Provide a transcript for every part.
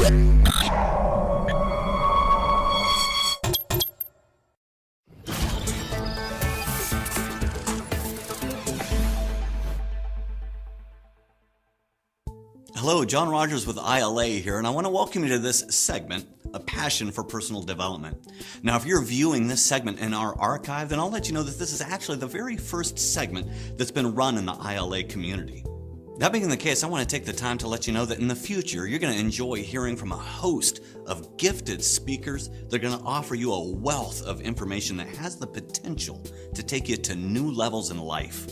Hello, John Rodgers with ILA here, and I want to welcome you to this segment, A Passion for Personal Development. Now, if you're viewing this segment in our archive, then I'll let you know that this is actually the very first segment that's been run in the ILA community. That being the case, I want to take the time to let you know that in the future, you're going to enjoy hearing from a host of gifted speakers. They're going to offer you a wealth of information that has the potential to take you to new levels in life.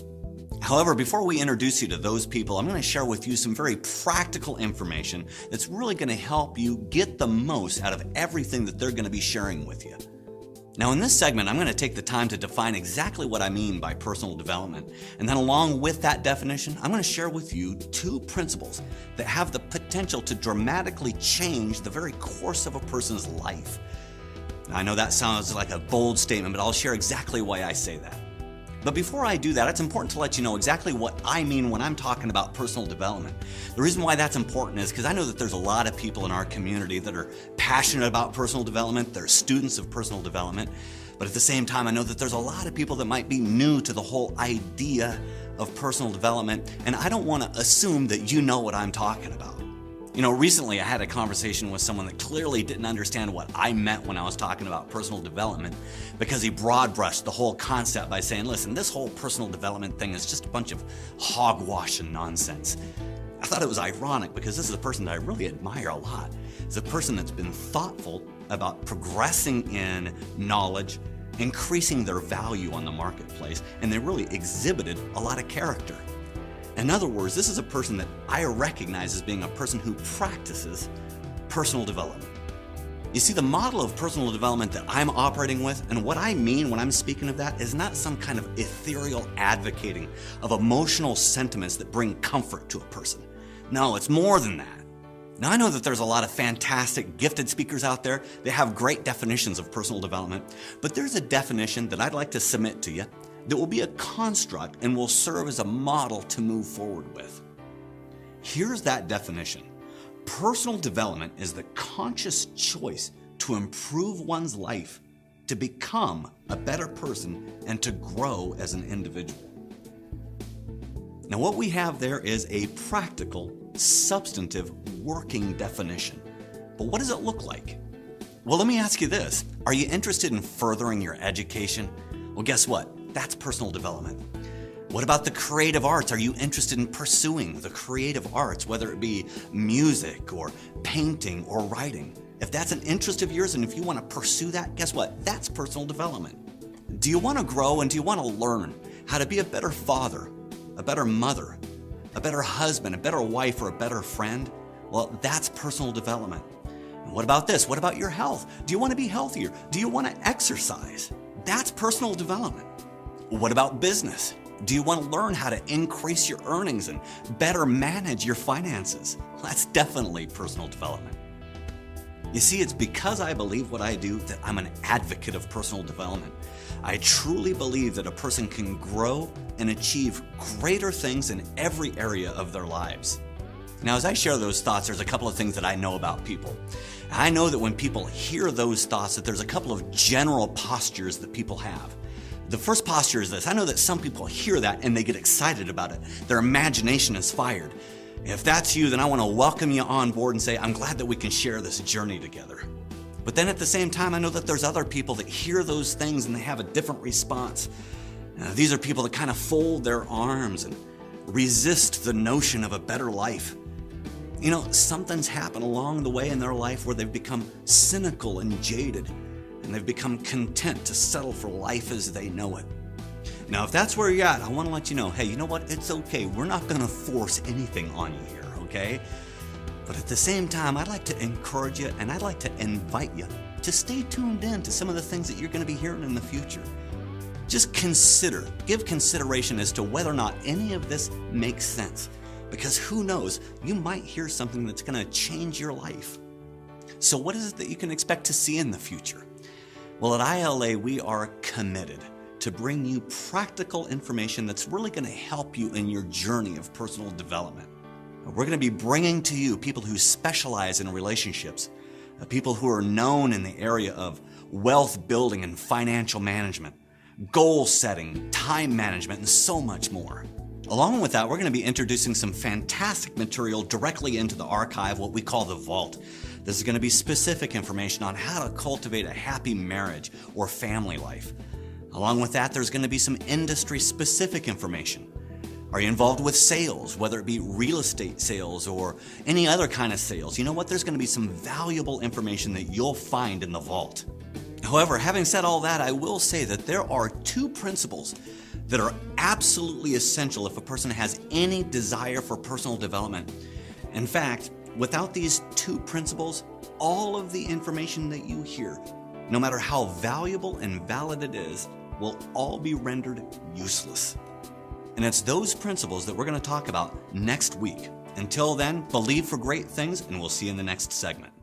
However, before we introduce you to those people, I'm going to share with you some very practical information that's really going to help you get the most out of everything that they're going to be sharing with you. Now, in this segment, I'm going to take the time to define exactly what I mean by personal development. And then along with that definition, I'm going to share with you two principles that have the potential to dramatically change the very course of a person's life. Now, I know that sounds like a bold statement, but I'll share exactly why I say that. But before I do that, it's important to let you know exactly what I mean when I'm talking about personal development. The reason why that's important is because I know that there's a lot of people in our community that are passionate about personal development. They're students of personal development. But at the same time, I know that there's a lot of people that might be new to the whole idea of personal development. And I don't want to assume that you know what I'm talking about. You know, recently I had a conversation with someone that clearly didn't understand what I meant when I was talking about personal development, because he broad brushed the whole concept by saying, listen, this whole personal development thing is just a bunch of hogwash and nonsense. I thought it was ironic because this is a person that I really admire a lot. It's a person that's been thoughtful about progressing in knowledge, increasing their value on the marketplace, and they really exhibited a lot of character. In other words, this is a person that I recognize as being a person who practices personal development. You see, the model of personal development that I'm operating with, and what I mean when I'm speaking of that, is not some kind of ethereal advocating of emotional sentiments that bring comfort to a person. No, it's more than that. Now, I know that there's a lot of fantastic, gifted speakers out there. They have great definitions of personal development, but there's a definition that I'd like to submit to you that will be a construct and will serve as a model to move forward with. Here's that definition. Personal development is the conscious choice to improve one's life, to become a better person, and to grow as an individual. Now, what we have there is a practical, substantive, working definition. But what does it look like? Well, let me ask you this. Are you interested in furthering your education? Well, guess what? That's personal development. What about the creative arts? Are you interested in pursuing the creative arts, whether it be music or painting or writing? If that's an interest of yours and if you want to pursue that, guess what? That's personal development. Do you want to grow and do you want to learn how to be a better father, a better mother, a better husband, a better wife, or a better friend? Well, that's personal development. And what about this? What about your health? Do you want to be healthier? Do you want to exercise? That's personal development. What about business? Do you want to learn how to increase your earnings and better manage your finances? Well, that's definitely personal development. You see, it's because I believe what I do that I'm an advocate of personal development. I truly believe that a person can grow and achieve greater things in every area of their lives. Now, as I share those thoughts, there's a couple of things that I know about people. I know that when people hear those thoughts, that there's a couple of general postures that people have. The first posture is this. I know that some people hear that and they get excited about it. Their imagination is fired. If that's you, then I want to welcome you on board and say, I'm glad that we can share this journey together. But then at the same time, I know that there's other people that hear those things and they have a different response. These are people that kind of fold their arms and resist the notion of a better life. You know, something's happened along the way in their life where they've become cynical and jaded, and they've become content to settle for life as they know it. Now, if that's where you're at, I want to let you know, hey, you know what? It's okay. We're not going to force anything on you here, okay? But at the same time, I'd like to encourage you and I'd like to invite you to stay tuned in to some of the things that you're going to be hearing in the future. Just give consideration as to whether or not any of this makes sense. Because who knows, you might hear something that's going to change your life. So what is it that you can expect to see in the future? Well, at ILA, we are committed to bring you practical information that's really going to help you in your journey of personal development. We're going to be bringing to you people who specialize in relationships, people who are known in the area of wealth building and financial management, goal setting, time management, and so much more. Along with that, we're going to be introducing some fantastic material directly into the archive, what we call the vault. This is going to be specific information on how to cultivate a happy marriage or family life. Along with that, there's going to be some industry-specific information. Are you involved with sales, whether it be real estate sales or any other kind of sales? You know what? There's going to be some valuable information that you'll find in the vault. However, having said all that, I will say that there are two principles that are absolutely essential if a person has any desire for personal development. In fact, without these two principles, all of the information that you hear, no matter how valuable and valid it is, will all be rendered useless. And it's those principles that we're going to talk about next week. Until then, believe for great things, and we'll see you in the next segment.